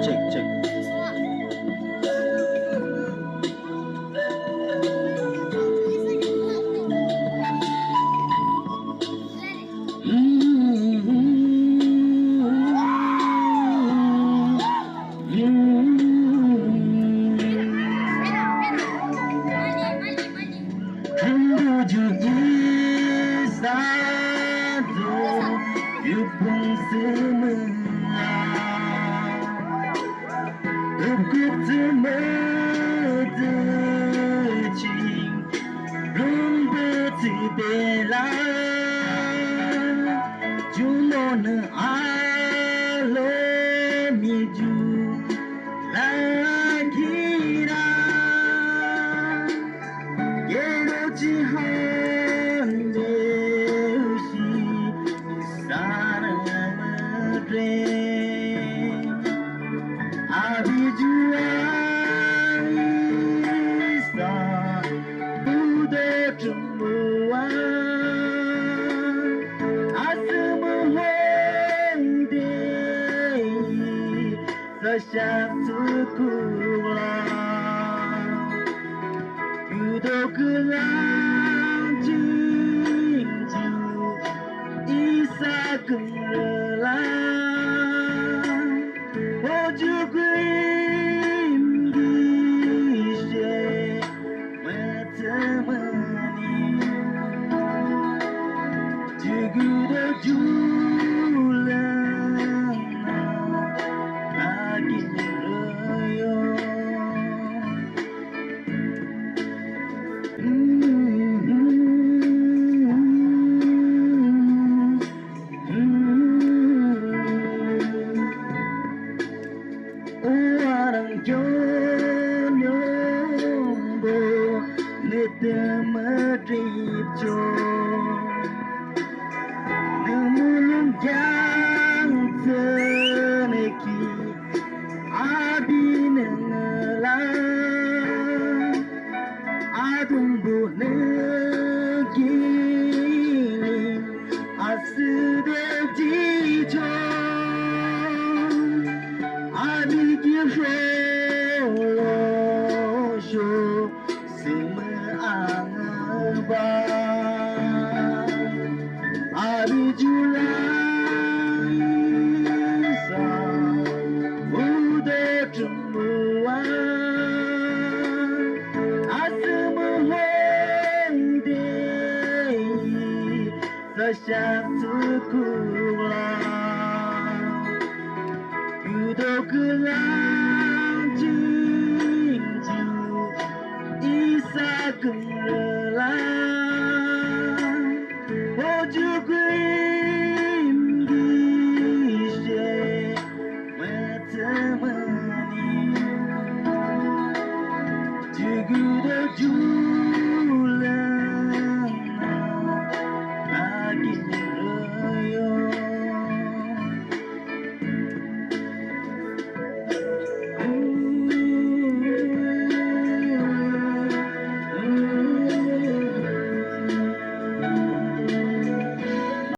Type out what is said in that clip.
Check, check. You pun semua Aku tercinta Berbela Junon alomiju Lagira Yero jihan deusi Sana madre Abijuaisa Udo semua Asemuhende Sesatukulah Udo kelang jinju Isa kerelang Ojo kuim gishe Metemani Jugudo julana Lagi royo Orang Jonyombo Netemadripjo Namun yang teneki Abi nengelang Adumbu negini Asede jijo Adigirolosho Semeangba Abijulaisa Udo semua Asemuhende Sesatukulah Udo kelang jinju Isa kerelang Ojo kuim gishe Metemani Jugudo